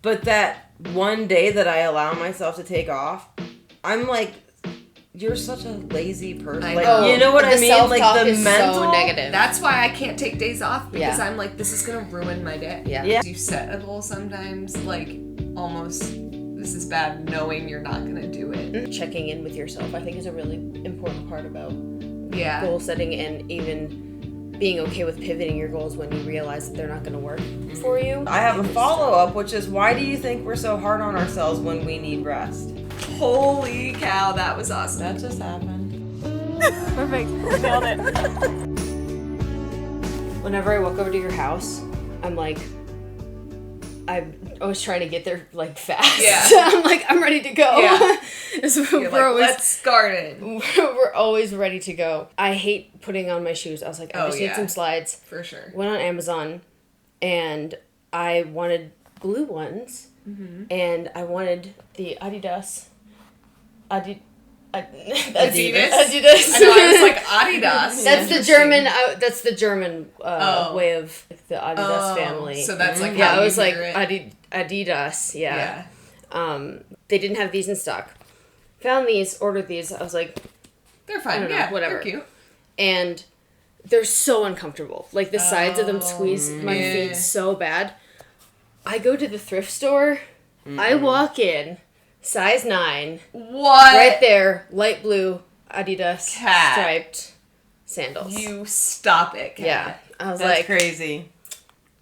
But that one day that I allow myself to take off, I'm like, you're such a lazy person. Like, you know what I mean? Self-talk Like, the is mental... so negative. That's why I can't take days off, because I'm like, this is going to ruin my day. Yeah. You set a goal sometimes, like, almost, this is bad, knowing you're not going to do it. Checking in with yourself, I think, is a really important part about goal setting, and even being okay with pivoting your goals when you realize that they're not going to work for you. I have a follow-up, which is, why do you think we're so hard on ourselves when we need rest? Holy cow, that was awesome. That just happened. Perfect. Nailed it. Whenever I walk over to your house, I'm like, I'm always trying to get there, like, fast. Yeah. I'm like, I'm ready to go. Yeah. So You're like, let's start it. We're always ready to go. I hate putting on my shoes. I was like, I just need some slides. For sure. Went on Amazon, and I wanted blue ones, and I wanted the Adidas. Adidas. Adidas? Adidas. I know, I was like, Adidas. That's the German. That's the German way of the Adidas family. So that's like I how was you like hear it. Adidas. Yeah. They didn't have these in stock. Found these, ordered these. I was like, they're fine. I don't know, Yeah, whatever. They're cute. And they're so uncomfortable. Like, the sides of them squeeze my feet so bad. I go to the thrift store. I walk in, size 9. What? Right there, light blue Adidas striped sandals. You stop it, Kat. Yeah. I was That's like, crazy.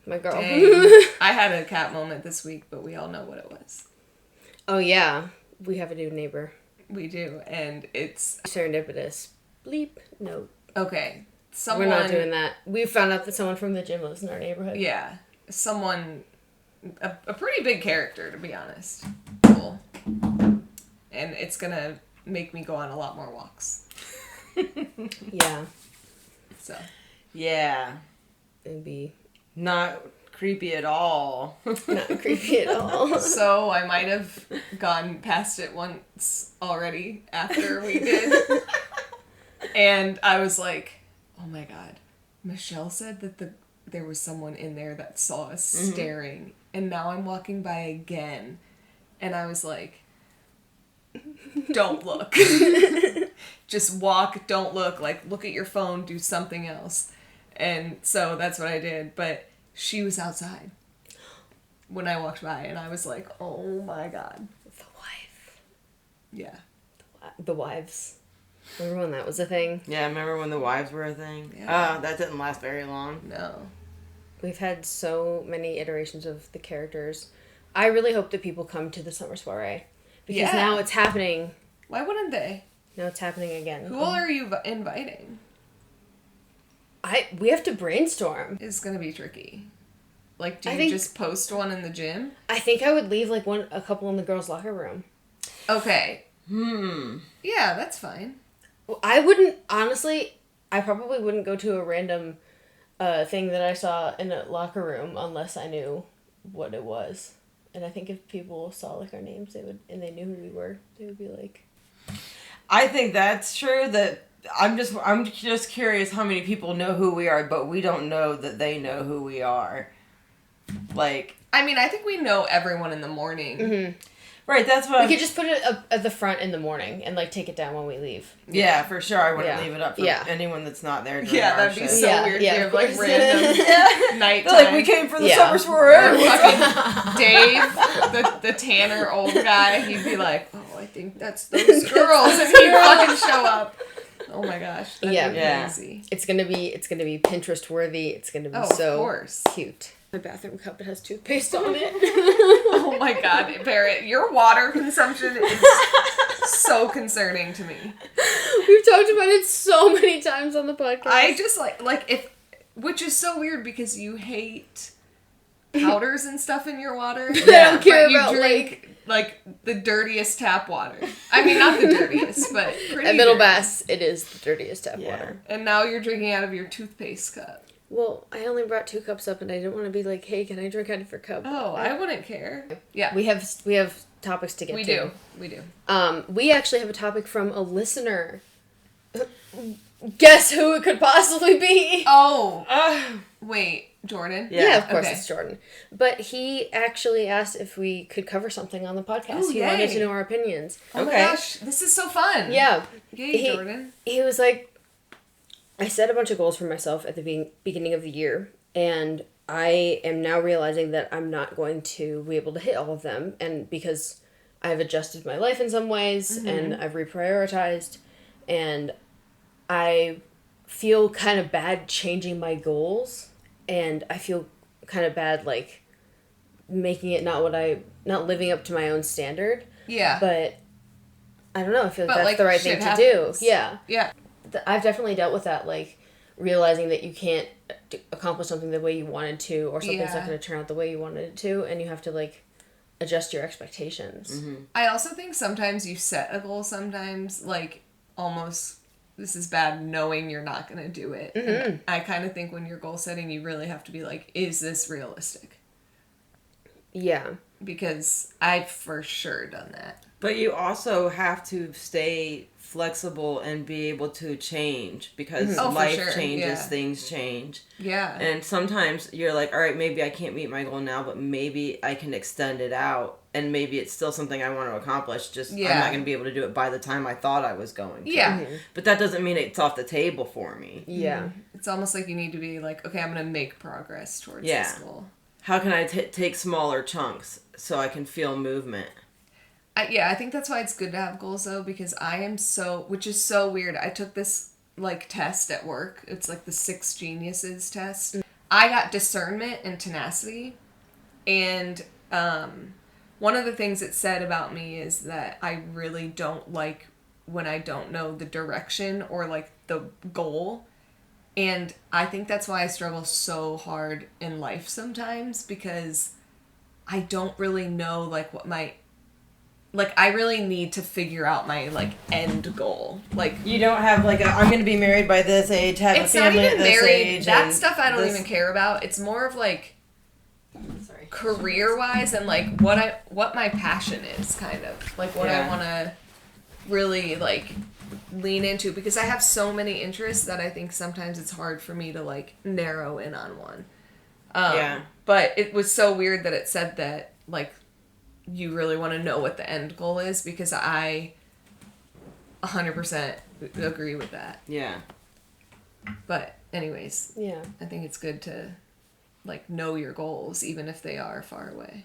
my girl. I had a cat moment this week, but we all know what it was. Oh, yeah. We have a new neighbor. We do, and it's... Serendipitous. Bleep. No. Okay. Someone... We're not doing that. We found out that someone from the gym lives in our neighborhood. Yeah. Someone... A pretty big character, to be honest. Cool. And it's gonna make me go on a lot more walks. Yeah. So. Yeah. It'd be... Not creepy at all. Not creepy at all. So I might have gone past it once already after we did. And I was like, oh my God. Michelle said that there was someone in there that saw us staring. And now I'm walking by again. And I was like, don't look. Just walk, don't look. Like, look at your phone, do something else. And so that's what I did. But she was outside when I walked by. And I was like, oh my God. The wife. Yeah. The wives. Remember when that was a thing? Yeah, remember when the wives were a thing? Yeah. That didn't last very long. No. We've had so many iterations of the characters. I really hope that people come to the summer soiree. Because now it's happening. Why wouldn't they? Now it's happening again. Who all are you inviting? We have to brainstorm. It's gonna be tricky. Like, do I you think- just post one in the gym? I think I would leave like a couple in the girls' locker room. Okay. Yeah, that's fine. I wouldn't, honestly, I probably wouldn't go to a random thing that I saw in a locker room unless I knew what it was. And I think if people saw like our names, and they knew who we were, they would be like... I think that's true. That I'm just curious how many people know who we are, but we don't know that they know who we are. Like, I mean, I think we know everyone in the morning. Mm-hmm. Right, that's what We could just put it up at the front in the morning and like take it down when we leave. Yeah, for sure. I wouldn't leave it up for anyone that's not there during our that'd be shift. so weird. Yeah, You have like of random nighttime. Like, we came for the summer soiree. Fucking Dave, the tanner old guy, he'd be like, oh, I think that's those girls, and he'd fucking show up. Oh my gosh, that'd be crazy. It's gonna be Pinterest worthy. It's gonna be of course. Cute. My bathroom cup has toothpaste on it. Oh my God, Barrett, your water consumption is so concerning to me. We've talked about it so many times on the podcast. I just which is so weird because you hate powders and stuff in your water. I don't care about you drink like the dirtiest tap water. I mean, not the dirtiest, but pretty at Middle dirty. Bass, it is the dirtiest tap water. And now you're drinking out of your toothpaste cup. Well, I only brought 2 cups up, and I didn't want to be like, "Hey, can I drink out of your cup?" Oh, I wouldn't care. Yeah, we have topics to get to. We do. We actually have a topic from a listener. Guess who it could possibly be? Oh, wait. Jordan? Yeah, of course Okay. it's Jordan. But he actually asked if we could cover something on the podcast. Ooh, He yay. wanted to know our opinions. Oh my Okay. gosh, this is so fun. Yeah. Yay, Jordan. He was like, I set a bunch of goals for myself at the beginning of the year, and I am now realizing that I'm not going to be able to hit all of them, and because I've adjusted my life in some ways, and I've reprioritized, and I feel kind of bad changing my goals, and I feel kind of bad, like, making it not living up to my own standard, Yeah. but I don't know, I feel like But, that's like, the right shit thing happens. to do. Yeah. Yeah. I've definitely dealt with that, like, realizing that you can't accomplish something the way you wanted to, or something's not going to turn out the way you wanted it to, and you have to, like, adjust your expectations. I also think sometimes you set a goal sometimes, like, almost, this is bad, knowing you're not going to do it. And I kind of think when you're goal setting, you really have to be like, is this realistic? Yeah. Because I've for sure done that. But you also have to stay flexible and be able to change because Oh, for life sure. changes, Yeah. things change. Yeah. And sometimes you're like, all right, maybe I can't meet my goal now, but maybe I can extend it out. And maybe it's still something I want to accomplish. Just I'm not going to be able to do it by the time I thought I was going to. Yeah. But that doesn't mean it's off the table for me. Yeah. It's almost like you need to be like, okay, I'm going to make progress towards Yeah. this goal. How can I take smaller chunks so I can feel movement? I think that's why it's good to have goals, though, because I am which is so weird. I took this, like, test at work. It's, like, the 6 Geniuses test. I got discernment and tenacity, and one of the things it said about me is that I really don't like when I don't know the direction or, like, the goal. And I think that's why I struggle so hard in life sometimes, because I don't really know, like, what I really need to figure out my, like, end goal. Like, You don't have like I'm going to be married by this age, have a it's not family even at this married. age. That and stuff I don't this- even care about. It's more of, like, Sorry. career-wise and, like, what my passion is, kind of. Like, what I Yeah. want to really, like, lean into. Because I have so many interests that I think sometimes it's hard for me to, like, narrow in on one. Yeah. But it was so weird that it said that, like, you really want to know what the end goal is, because I 100% agree with that. Yeah. But anyways, Yeah. I think it's good to, like, know your goals, even if they are far away.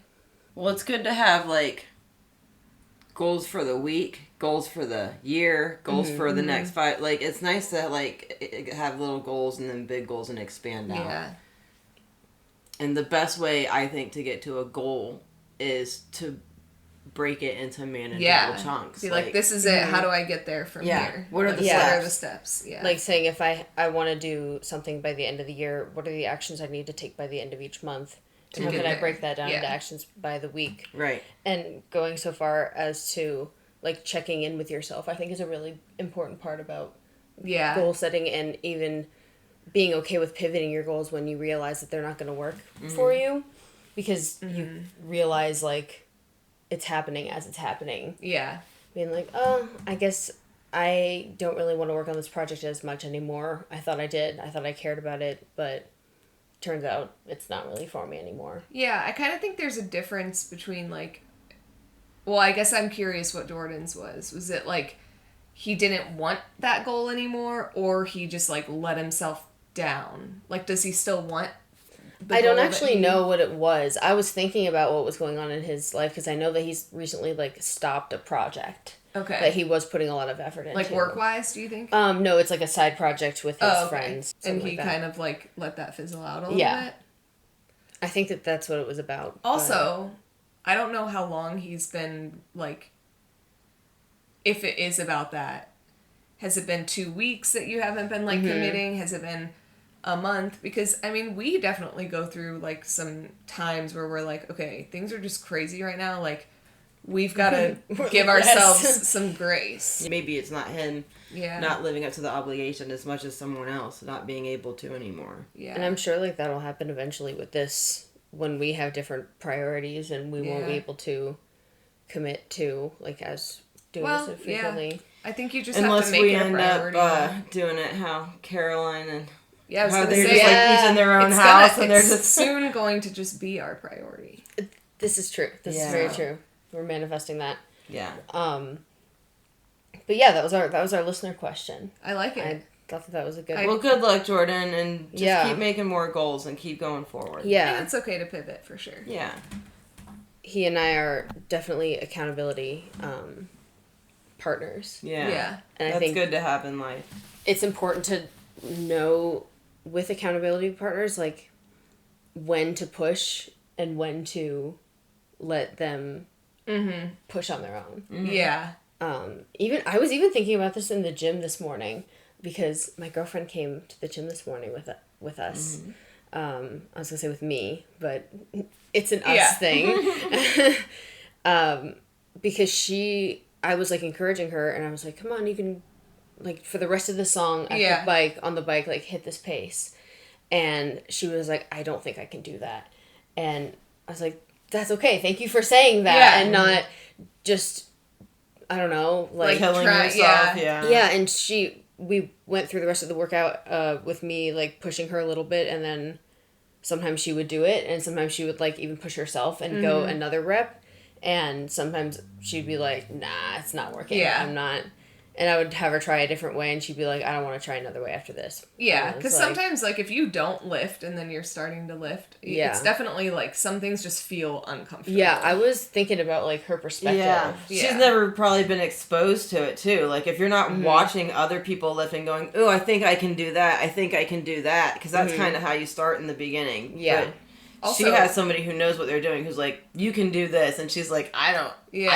Well, it's good to have like goals for the week, goals for the year, goals for the next 5. Like it's nice to like have little goals and then big goals and expand out. Yeah. And the best way I think to get to a goal is to break it into manageable chunks. Be like, this is it. How do I get there from here? What are Like, the What are steps? the steps? Yeah. Like saying if I want to do something by the end of the year, what are the actions I need to take by the end of each month? And how get can I there. break that down Yeah. into actions by the week? Right. And going so far as to, like, checking in with yourself, I think is a really important part about yeah. goal setting, and even being okay with pivoting your goals when you realize that they're not going to work for you, because you realize, like, it's happening as it's happening. Yeah. Being like, oh, I guess I don't really want to work on this project as much anymore. I thought I did. I thought I cared about it, but turns out it's not really for me anymore. Yeah, I kind of think there's a difference between, like, well, I guess I'm curious what Jordan's was. Was it, like, he didn't want that goal anymore, or he just, like, let himself down? Like, does he still want the I don't goal that actually he- know what it was. I was thinking about what was going on in his life, because I know that he's recently, like, stopped a project Okay. that he was putting a lot of effort into. Like, work-wise, do you think? No, it's like a side project with his Oh, okay. friends. And something he like that. kind of, like, let that fizzle out a little Yeah. bit? I think that that's what it was about. Also, I don't know how long he's been, like, if it is about that. Has it been 2 weeks that you haven't been, like, committing? Has it been a month? Because, I mean, we definitely go through, like, some times where we're like, okay, things are just crazy right now. Like, we've got to give ourselves some grace. Maybe it's not him Yeah. not living up to the obligation as much as someone else not being able to anymore. Yeah. And I'm sure, like, that'll happen eventually with this, when we have different priorities and we won't be Yeah. able to commit to, like, as doing Well, this yeah. frequently. I think you just have Unless to make we it a end priority. up doing it how Caroline and Yeah, I was How gonna they're say, just like each in their own house, and they're it's just soon going to just be our priority. This is true. This is very true. We're manifesting that. yeah. But yeah, that was our listener question. I like it. I thought that was a good. Well, good luck, Jordan, and just Yeah. keep making more goals and keep going forward. Yeah, And it's okay to pivot for sure. Yeah. he and I are definitely accountability partners. Yeah. Yeah. And I That's think good to have in life. it's important to know with accountability partners like when to push and when to let them push on their own. Yeah. I was even thinking about this in the gym this morning because my girlfriend came to the gym this morning with us. I was gonna say with me, but it's an us thing. Because I was like encouraging her, and I was like, "Come on, you can, like for the rest of the song on the bike, like hit this pace." And she was like, "I don't think I can do that," and I was like, "That's okay. Thank you for saying that, and not just." I don't know, like killing yourself, Yeah, and we went through the rest of the workout with me, like, pushing her a little bit, and then sometimes she would do it, and sometimes she would, like, even push herself and go another rep, and sometimes she'd be like, nah, it's not working, I'm not, and I would have her try a different way, and she'd be like, I don't want to try another way after this. Yeah, because sometimes, like, if you don't lift and then you're starting to lift, it's definitely, like, some things just feel uncomfortable. Yeah, I was thinking about, like, her perspective. Yeah. She's never probably been exposed to it, too. Like, if you're not watching other people lift and going, ooh, I think I can do that, I think I can do that, because that's kind of how you start in the beginning. Yeah. But also, she has somebody who knows what they're doing, who's like, you can do this, and she's like, I don't even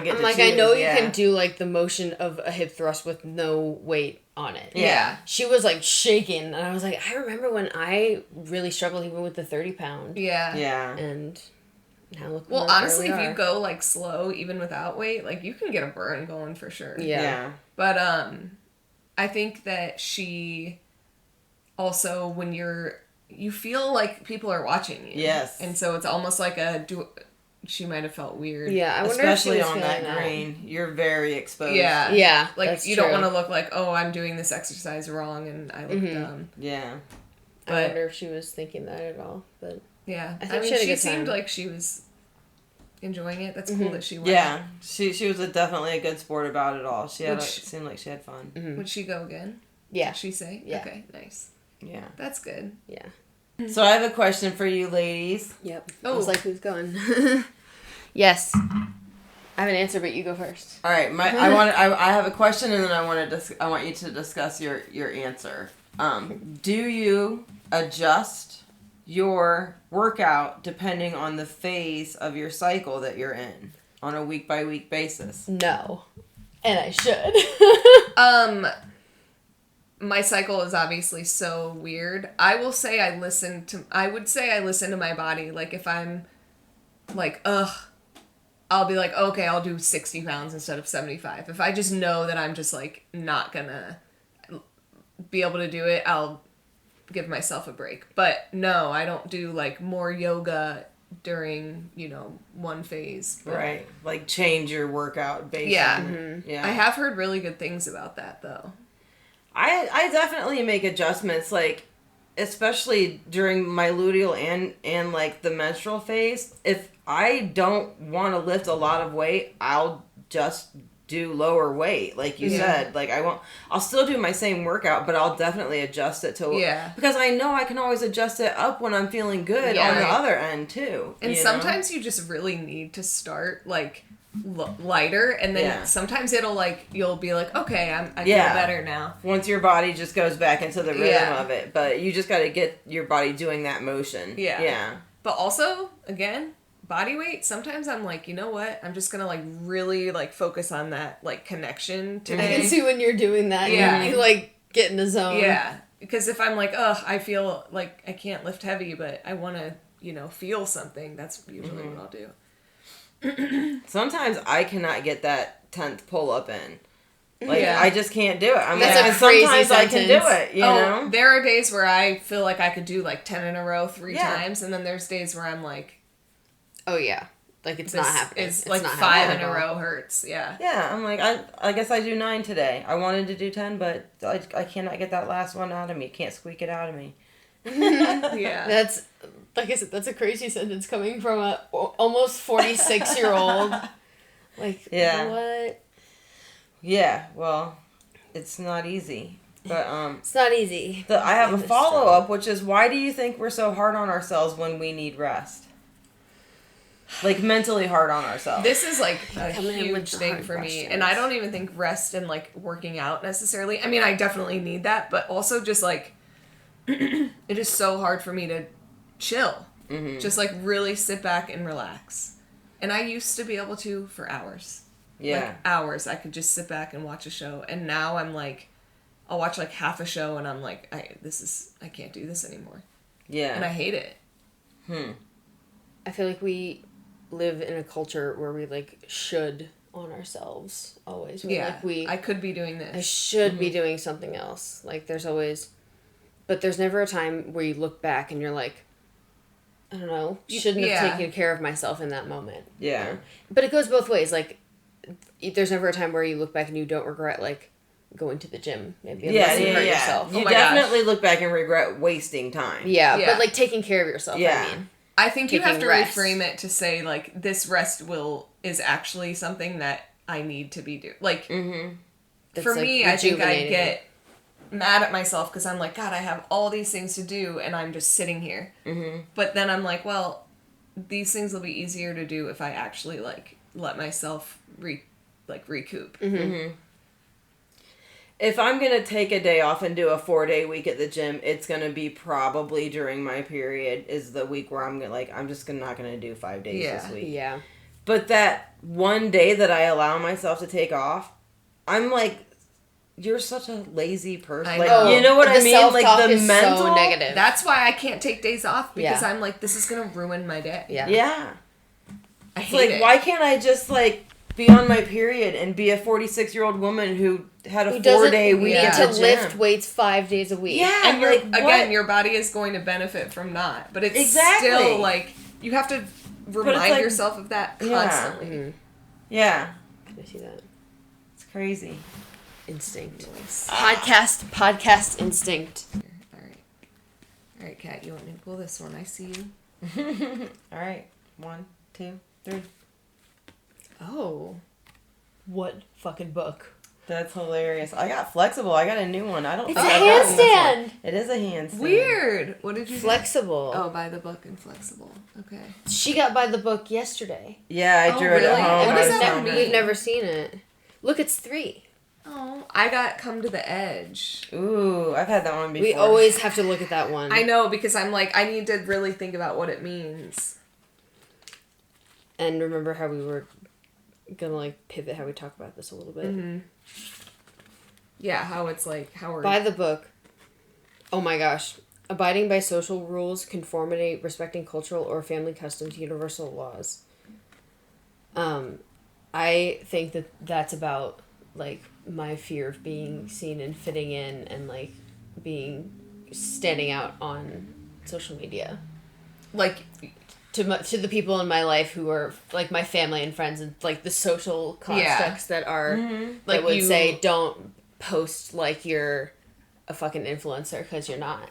get I'm to like, choose. I know you can do, like, the motion of a hip thrust with no weight on it. Yeah. She was, like, shaking, and I was like, I remember when I really struggled even with the 30-pound. Yeah. Yeah. And now look Well, where honestly, we if are. you go, like, slow, even without weight, like, you can get a burn going for sure. Yeah. But, I think that she also, when you feel like people are watching you. Yes. And so it's almost like she might have felt weird. Yeah, I wonder Especially if she was on that feeling green. You're very exposed. Yeah. Yeah, Like, that's you true. don't want to look like, oh, I'm doing this exercise wrong and I look dumb. Yeah. I But, wonder if she was thinking that at all. But yeah. I think she had a she good seemed time. like she was enjoying it. That's cool that she went. Yeah. She was definitely a good sport about it all. Seemed like she had fun. Would she go again? yeah. Did she say? Yeah. Okay, nice. Yeah. That's good. Yeah. So I have a question for you ladies. Yep. Oh. I was like, who's going? Yes. I have an answer, but you go first. All right, I have a question, and then I want you to discuss your answer. Do you adjust your workout depending on the phase of your cycle that you're in on a week by week basis? No. And I should. My cycle is obviously so weird. I would say I listen to my body. Like, if I'm like, I'll be like, okay, I'll do 60 pounds instead of 75. If I just know that I'm just, like, not gonna be able to do it, I'll give myself a break. But no, I don't do, like, more yoga during, one phase. But Right, like change your workout based. Yeah. I have heard really good things about that, though. I definitely make adjustments, like, especially during my luteal and like the menstrual phase. If I don't want to lift a lot of weight, I'll just do lower weight, like you said. Like, I'll still do my same workout, but I'll definitely adjust it to because I know I can always adjust it up when I'm feeling good on the other end too. And sometimes you just really need to start, like, lighter, and then sometimes it'll, like, you'll be like, okay, I feel better now. Once your body just goes back into the rhythm of it, but you just got to get your body doing that motion. Yeah. But also, again, body weight, sometimes I'm like, you know what? I'm just gonna, like, really, like, focus on that, like, connection today. I can see when you're doing that. Yeah. You like, get in the zone. Yeah. Because if I'm like, I feel like I can't lift heavy, but I want to, feel something, that's usually what I'll do. Sometimes I cannot get that 10th pull up in. Like, I just can't do it. That's a crazy sometimes I can do sentence. it, you know? There are days where I feel like I could do, like, 10 in a row 3 times, and then there's days where I'm like, Oh, yeah. Like, it's not happening. It's It's like not 5 happening in at a all. row hurts. Yeah. Yeah, I'm like, I guess I do 9 today. I wanted to do 10, but I cannot get that last one out of me. Can't squeak it out of me. Yeah. That's, like I said, that's a crazy sentence coming from a almost 46-year-old. Like, Yeah. what? Yeah, well, it's not easy. But It's not easy. I have a in this follow-up, job. which is, why do you think we're so hard on ourselves when we need rest? Like, mentally hard on ourselves. This is like a Coming in with huge the thing hard for me. questions. And I don't even think rest and like working out necessarily. I mean, I definitely need that, but also just like it is so hard for me to chill. Mm-hmm. Just like really sit back and relax. And I used to be able to for hours. Yeah. Like hours. I could just sit back and watch a show. And now I'm like, I'll watch like half a show and I'm like, I can't do this anymore. Yeah. And I hate it. I feel like we live in a culture where we, like, should on ourselves always. We're like, I could be doing I this. should be doing something else. Like, there's always... But there's never a time where you look back and you're like, I don't know, shouldn't have taken care of myself in that moment. Yeah. But it goes both ways. Like, there's never a time where you look back and you don't regret, like, going to the gym. Maybe unless you hurt yourself. You Oh my definitely look back and regret wasting time. Yeah, Yeah. but, like, taking care of yourself, Yeah. I mean. I think you have Taking to rest. reframe it to say, like, this rest is actually something that I need to be doing. Like, That's, for like, me, I think I rejuvenating. get mad at myself because I'm like, God, I have all these things to do and I'm just sitting here. Mm-hmm. But then I'm like, well, these things will be easier to do if I actually, like, let myself recoup. Mm-hmm. If I'm going to take a day off and do a 4-day week at the gym, it's going to be probably during my period is the week where I'm gonna, like, I'm just not going to do 5 days Yeah. this week. Yeah. But that one day that I allow myself to take off, I'm like, you're such a lazy person. I Like, know. you know what The I mean? Like, self-talk the is mental. so negative. That's why I can't take days off because Yeah. I'm like, this is going to ruin my day. Yeah. Yeah. I It's hate like, it. why can't I just, like, be on my period and be a 46-year-old woman who had a Who doesn't 4-day week need at to the gym? lift weights 5 days a week. Yeah, And you're, like, again, what? your body is going to benefit from not. But it's Exactly. still, like, you have to remind like- yourself of that Yeah. constantly. Yeah. I see that. It's crazy. Instinct. Nice. Podcast instinct. All right, Kat, you want me to pull this one? I see you. All right. 1, 2, 3. Oh. What fucking book? That's hilarious. I got flexible. I got a new one. I don't It's think a I've gotten this one. handstand. It is a handstand. Weird. What did you do? Flexible. Oh, buy the book and flexible. Okay. She got by the book yesterday. Yeah, I Oh, drew it at really? home. What I does was that telling mean? her. We've never seen it. Look, it's 3. Oh, I got Come to the Edge. Ooh, I've had that one before. We always have to look at that one. I know, because I'm like, I need to really think about what it means. And remember how we were gonna, like, pivot how we talk about this a little bit. Mm-hmm. Yeah, how it's like, how we're... By the book. Oh my gosh. Abiding by social rules, conformity, respecting cultural or family customs, universal laws. I think that that's about, like, my fear of being seen and fitting in and, like, standing out on social media. Like, To the people in my life who are, like, my family and friends and, like, the social constructs that are, Mm-hmm. that Like would you- say, don't post like you're a fucking influencer because you're not.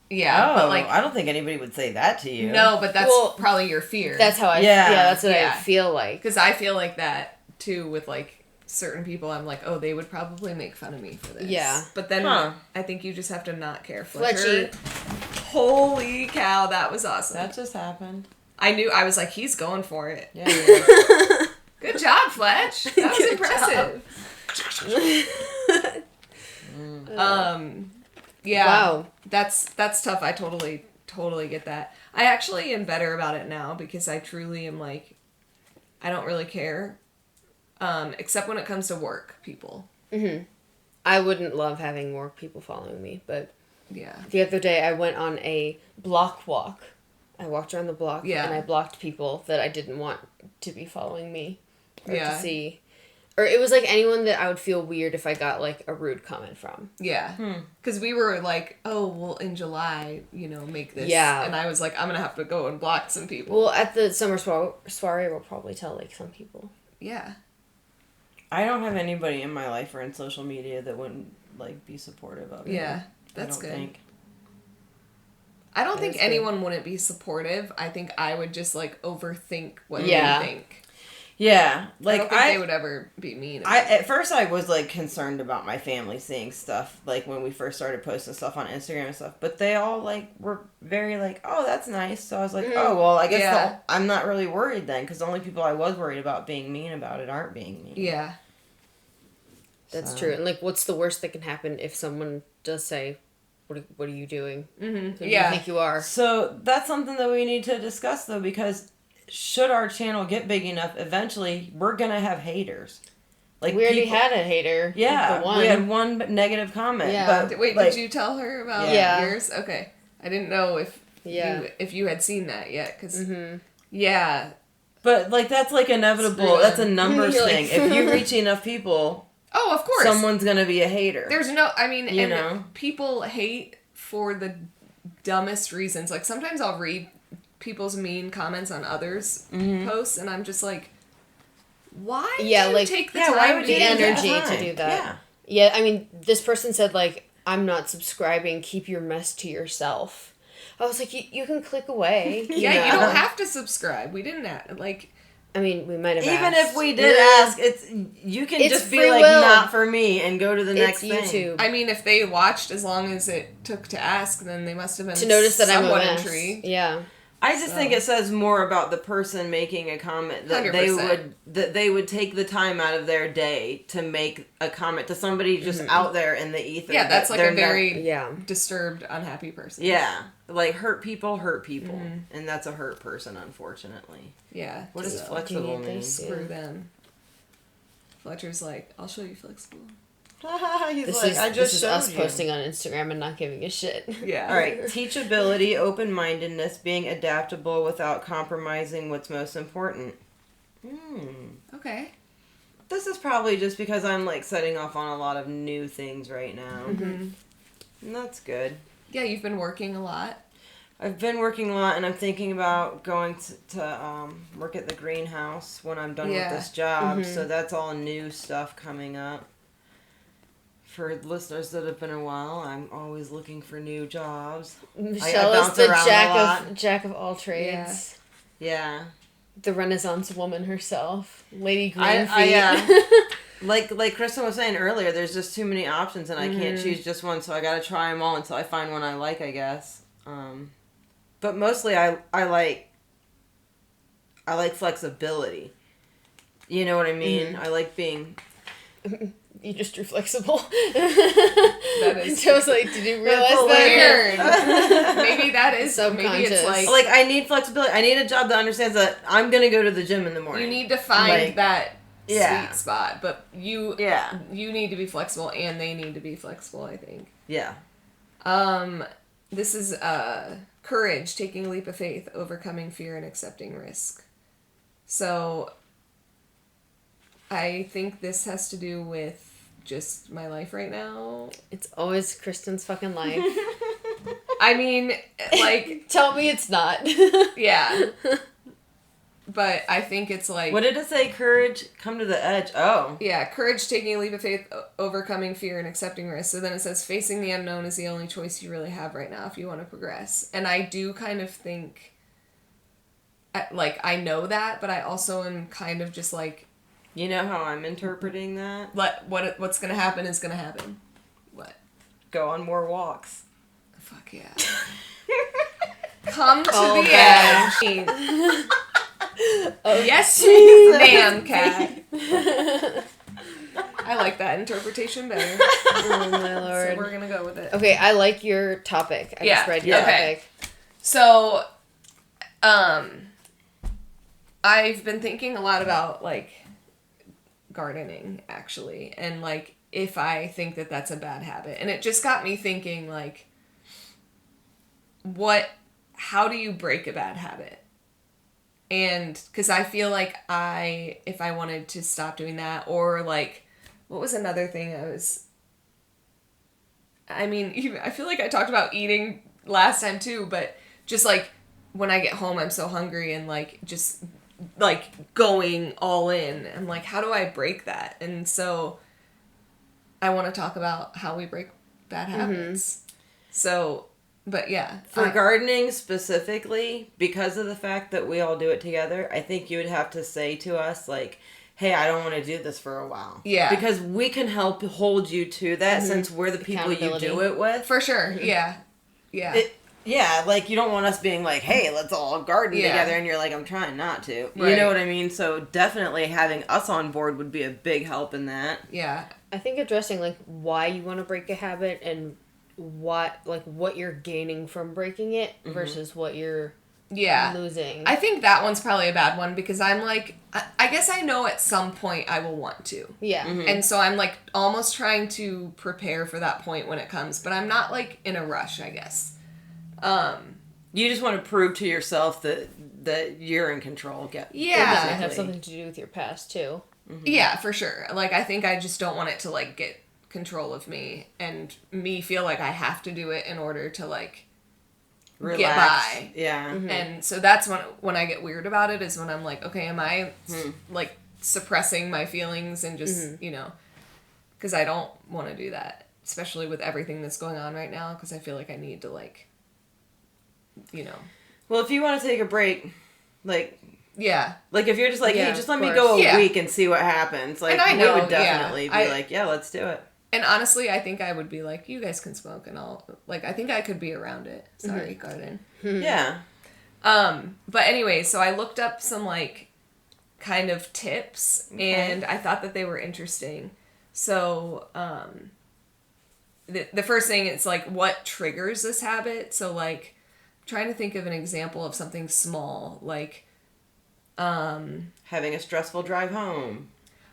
yeah, Oh, but like, I don't think anybody would say that to you. no, but that's Well, probably your fear. That's how I, Yeah. that's what Yeah. I feel like. Because I feel like that, too, with, like, certain people. I'm like, oh, they would probably make fun of me for this. Yeah. But then Huh. I think you just have to not care. Fletchy. Holy cow, that was awesome. That just happened. I was like, he's going for it. Yeah. yeah. Good job, Fletch. That was Good impressive. Yeah. Wow. That's tough. I totally get that. I actually am better about it now because I truly am like, I don't really care. Except when it comes to work people. I wouldn't love having more people following me, but Yeah. the other day I went on a block walk. I walked around the block Yeah. and I blocked people that I didn't want to be following me or Yeah. to see. Or it was, like, anyone that I would feel weird if I got, like, a rude comment from. Yeah. Because we were like, oh, well, in July, make this. Yeah. And I was like, I'm going to have to go and block some people. Well, at the summer soiree, we'll probably tell, like, some people. Yeah. I don't have anybody in my life or in social media that wouldn't, like, be supportive of it. Yeah, that's good. I don't think anyone wouldn't be supportive. I think I would just, like, overthink what they think. Yeah, like, I don't think they would ever be mean. At first I was, like, concerned about my family seeing stuff, like, when we first started posting stuff on Instagram and stuff, but they all, like, were very, like, oh, that's nice, so I was like, oh, well, I guess I'm not really worried then, because the only people I was worried about being mean about it aren't being mean. Yeah. That's true, and, like, what's the worst that can happen if someone does say, what are you doing? Who do you think you are? So, that's something that we need to discuss, though, because should our channel get big enough, eventually, we're gonna have haters. Like, we already had a hater. Yeah, we had one negative comment. Yeah. But, wait, like, did you tell her about yours? Okay. I didn't know if you had seen that yet, because, yeah. But, like, that's, like, inevitable. That's a numbers thing. If you reach enough people... Oh, of course. Someone's gonna be a hater. There's no... I mean, people hate for the dumbest reasons. Like, sometimes I'll read people's mean comments on others' posts, and I'm just like, why do you take the time the energy to do that? Yeah, I mean, this person said, like, I'm not subscribing, keep your mess to yourself. I was like, you can click away. You don't have to subscribe. We didn't, like... I mean, we might have Even asked. if we did ask, you can just be like, not for me, and go to the next thing. YouTube. I mean, if they watched as long as it took to ask, then they must have been to notice that I'm a mess. intrigued. Yeah. I just think it says more about the person making a comment that 100%. they would take the time out of their day to make a comment to somebody just out there in the ether. Yeah, that's like a very Yeah. disturbed, unhappy person. Yeah, like hurt people, and that's a hurt person, unfortunately. Yeah. What does flexible mean? Screw them. Fletcher's like, I'll show you flexible. He's This like, is, I just this is showed us you. posting on Instagram and not giving a shit. Yeah. All right, teachability, open-mindedness, being adaptable without compromising what's most important. Okay. This is probably just because I'm, like, setting off on a lot of new things right now. And that's good. Yeah, you've been working a lot. I've been working a lot, and I'm thinking about going to work at the greenhouse when I'm done with this job. So that's all new stuff coming up. For listeners that have been a while, I'm always looking for new jobs. Michelle is the jack of all trades. Yeah. The Renaissance woman herself, Lady Greenfeet. Like Kristen was saying earlier, there's just too many options, and I can't choose just one, so I gotta try them all until I find one I like, I guess. But mostly, I like flexibility. You know what I mean? I like being. You just drew flexible. That is. I was like, did you realize that? Weird. Maybe that is. Maybe it's like I need flexibility. I need a job that understands that I'm gonna go to the gym in the morning. You need to find that sweet spot, but you Yeah. you need to be flexible and they need to be flexible, I think. Yeah. This is courage, taking a leap of faith, overcoming fear and accepting risk. So I think this has to do with just my life right now. It's always Kristen's fucking life. I mean, like... Tell me it's not. Yeah. But I think it's like... What did it say? Courage, come to the edge. Oh. Yeah, courage, taking a leap of faith, overcoming fear, and accepting risk. So then it says, facing the unknown is the only choice you really have right now if you want to progress. And I do kind of think... Like, I know that, but I also am kind of just like... You know how I'm interpreting that? What's going to happen is going to happen. What? Go on more walks. Fuck yeah. Come to the edge. Yes, ma'am, cat. I like that interpretation better. Oh my lord. So we're going to go with it. Okay, I like your topic. I just read your topic. So, I've been thinking a lot about, like, gardening, actually, and, like, if I think that that's a bad habit. And it just got me thinking, like, how do you break a bad habit? And because I feel like if I wanted to stop doing that, or like, what was another thing I feel like I talked about eating last time too, but just like when I get home, I'm so hungry and like just like going all in. I'm like, how do I break that? And so I want to talk about how we break bad habits. So, but yeah. For gardening specifically, because of the fact that we all do it together, I think you would have to say to us, like, hey, I don't want to do this for a while. Yeah. Because we can help hold you to that since we're the people you do it with. For sure. Yeah. Yeah. Yeah, like, you don't want us being like, hey, let's all garden together, and you're like, I'm trying not to. Right. You know what I mean? So definitely having us on board would be a big help in that. Yeah. I think addressing, like, why you want to break a habit and what you're gaining from breaking it versus what you're losing. I think that one's probably a bad one because I'm like, I guess I know at some point I will want to. Yeah. And so I'm like almost trying to prepare for that point when it comes, but I'm not like in a rush, I guess. You just want to prove to yourself that you're in control. It might have something to do with your past too. Yeah, for sure. Like, I think I just don't want it to like get control of me and me feel like I have to do it in order to like relax. Get by. Yeah. And so that's when I get weird about it, is when I'm like, okay, am I like suppressing my feelings and just, you know, because I don't want to do that, especially with everything that's going on right now, because I feel like I need to like, you know. Well, if you want to take a break, like... Yeah. Like, if you're just like, hey, just let me go a week and see what happens. Like, and we would definitely be like, yeah, let's do it. And honestly, I think I would be like, you guys can smoke and I'll... Like, I think I could be around it. Sorry, garden. Yeah. But anyway, so I looked up some, like, kind of tips, and I thought that they were interesting. So, the first thing, it's like, what triggers this habit? So, like, I'm trying to think of an example of something small, like... having a stressful drive home.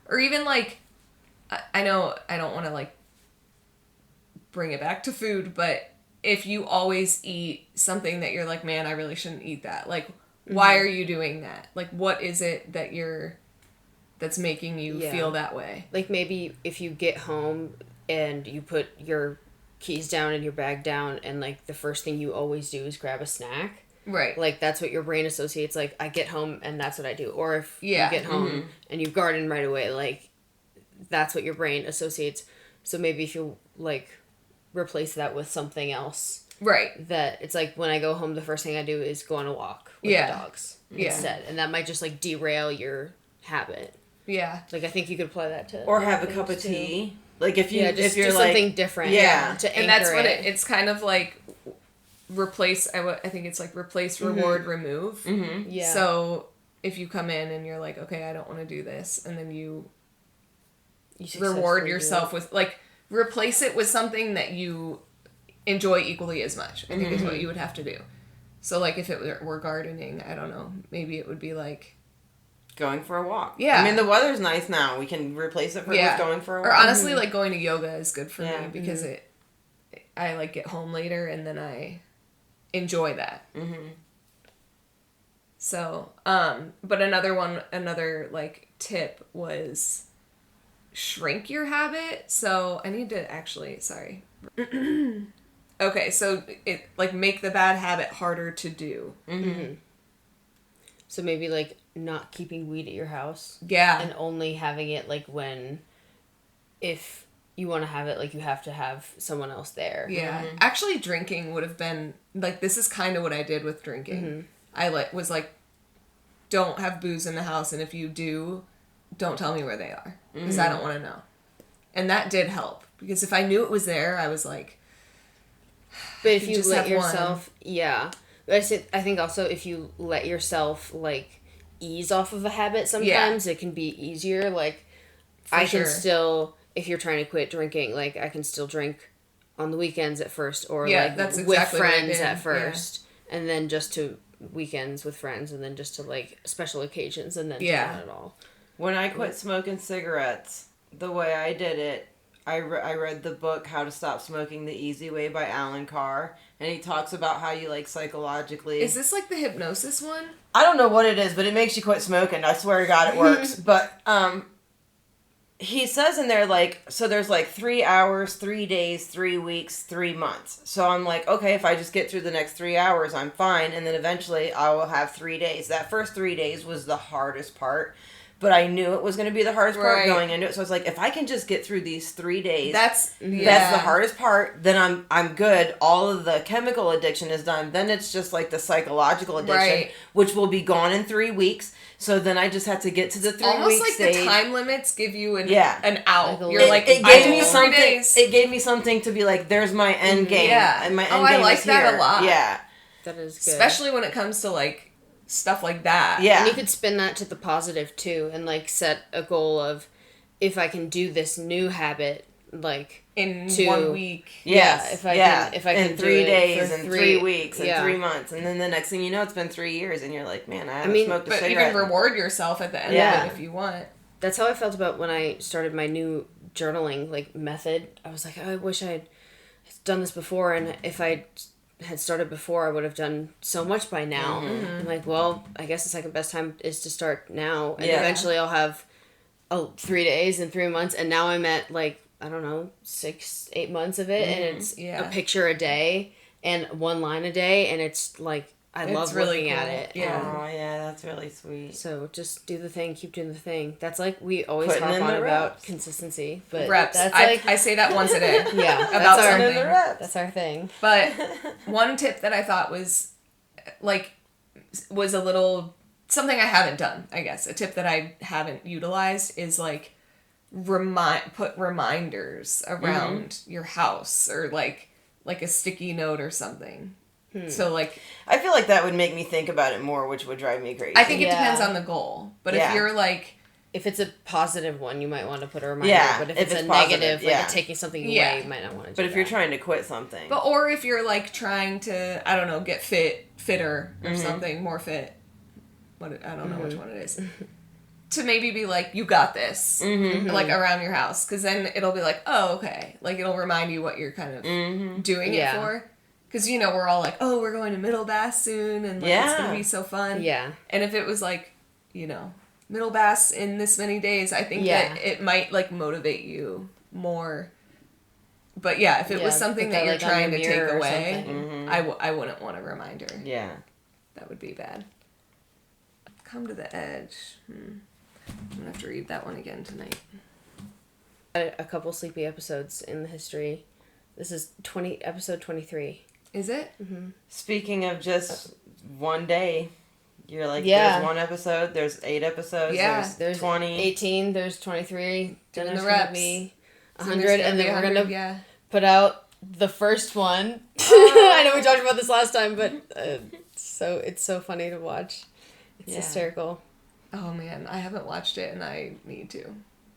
Or even, like, I know I don't want to, like, bring it back to food, but if you always eat something that you're like, man, I really shouldn't eat that. Like, why are you doing that? Like, what is it that's making you feel that way? Like, maybe if you get home and you put your keys down and your bag down and, like, the first thing you always do is grab a snack. Right. Like, that's what your brain associates, like, I get home and that's what I do. Or if you get home and you garden right away, like, that's what your brain associates. So maybe if you, like, replace that with something else. Right. That it's like, when I go home, the first thing I do is go on a walk with the dogs instead. And that might just, like, derail your habit. Yeah. Like, I think you could apply that to... Or have a cup of tea. Like, if you're just like... something different. Yeah. To and that's anchor what it. It's kind of like... replace, I think it's like replace, reward, remove. Mm-hmm. Yeah. So if you come in and you're like, okay, I don't want to do this, and then you reward yourself with, like, replace it with something that you enjoy equally as much, I think is what you would have to do. So, like, if it were gardening, I don't know, maybe it would be like... going for a walk. Yeah. I mean, the weather's nice now. We can replace it with going for a walk. Or honestly, like, going to yoga is good for me because I, like, get home later and then I... enjoy that. So, but another like tip was shrink your habit. So I need to actually, sorry. Okay, so it like make the bad habit harder to do. So maybe like not keeping weed at your house. Yeah. And only having it like if you want to have it, like, you have to have someone else there. Yeah. Actually, drinking would have been, like, this is kind of what I did with drinking. I, like, was like, don't have booze in the house, and if you do, don't tell me where they are, because I don't want to know. And that did help, because if I knew it was there, I was like... But if you let yourself... Yeah. But I think also if you let yourself, like, ease off of a habit sometimes, it can be easier. Like, I can still... If you're trying to quit drinking, like, I can still drink on the weekends at first, or like that's with exactly friends at first, and then just to weekends with friends, and then just to like special occasions, and then not at all. When I quit smoking cigarettes, the way I did it, I read the book How to Stop Smoking the Easy Way by Alan Carr, and he talks about how you like psychologically. Is this like the hypnosis one? I don't know what it is, but it makes you quit smoking. I swear to God, it works. But he says in there, like, so there's like 3 hours, 3 days, 3 weeks, 3 months. So I'm like, okay, if I just get through the next 3 hours, I'm fine. And then eventually I will have 3 days. That first 3 days was the hardest part. But I knew it was going to be the hardest part going into it. So I was like, if I can just get through these 3 days, that's the hardest part, then I'm good. All of the chemical addiction is done. Then it's just like the psychological addiction, which will be gone in 3 weeks. So then I just had to get to the 3 weeks almost like stage. the time limits give you an out. Like You're like, it gave me something. It gave me something to be like, there's my end game. Yeah. And my end game I like is that here. a lot. Yeah. That is good. Especially when it comes to like stuff like that. Yeah. And you could spin that to the positive too, and like set a goal of, if I can do this new habit, like in 1 week. If I can in 3 do days, it and 3 weeks, and 3 months, and then the next thing you know, it's been 3 years, and you're like, man, I haven't smoked a cigarette. But you can reward yourself at the end of it if you want. That's how I felt about when I started my new journaling like method. I was like, oh, I wish I had done this before, and if I had started before, I would have done so much by now. I'm like, well, I guess the second best time is to start now, and eventually I'll have 3 days and 3 months, and now I'm at like, I don't know, 6-8 months of it, and it's a picture a day and 1 line a day, and it's like, I love really looking cool. at it. Yeah. Oh, yeah, that's really sweet. So just do the thing, keep doing the thing. That's like, we always Putting talk in on the about reps. consistency, but Reps. that's like, I say that once a day. about something. That's our thing. But one tip that I thought was a little something I haven't done, I guess. A tip that I haven't utilized is like put reminders around your house, or like a sticky note or something. So like, I feel like that would make me think about it more, which would drive me crazy. I think it depends on the goal. But if you're like, if it's a positive one, you might want to put a reminder. Yeah, But if if it's a it's positive, negative, like it's taking something away, you might not want to do But if that. you're trying to quit something. or if you're like trying to, I don't know, get fitter or something, more fit. I don't know which one it is. To maybe be like, you got this, like around your house, because then it'll be like, oh, okay, like it'll remind you what you're kind of doing it for. Because, you know, we're all like, oh, we're going to Middle Bass soon, and like, it's going to be so fun. Yeah. And if it was like, you know, Middle Bass in this many days, I think that it might like motivate you more. But yeah, if it was something that you're trying to take away, I wouldn't want a reminder. Yeah. That would be bad. Come to the Edge. I'm going to have to read that one again tonight. A couple sleepy episodes in the history. This is episode 23. Is it? Mm-hmm. Speaking of one day, you're like, there's one episode, there's 8 episodes, there's 20. 18, there's 23. Then there's the going to reps. be 100, and then we're going to put out the first one. I know we talked about this last time, but it's so funny to watch. It's hysterical. Oh man, I haven't watched it and I need to.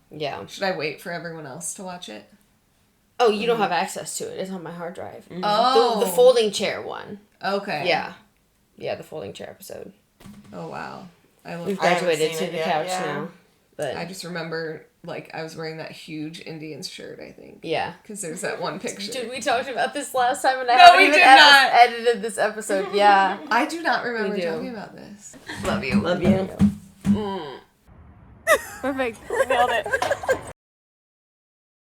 Yeah. Should I wait for everyone else to watch it? Oh, you don't have access to it. It's on my hard drive. Oh. The folding chair one. Okay. Yeah. Yeah, the folding chair episode. Oh wow. We've graduated to the couch now. But I just remember, like, I was wearing that huge Indians shirt, I think. Yeah. Because there's that one picture. Dude, we talked about this last time, and I haven't even edited this episode. Yeah. I do not remember talking about this. Love you. Love you. Perfect. Nailed it.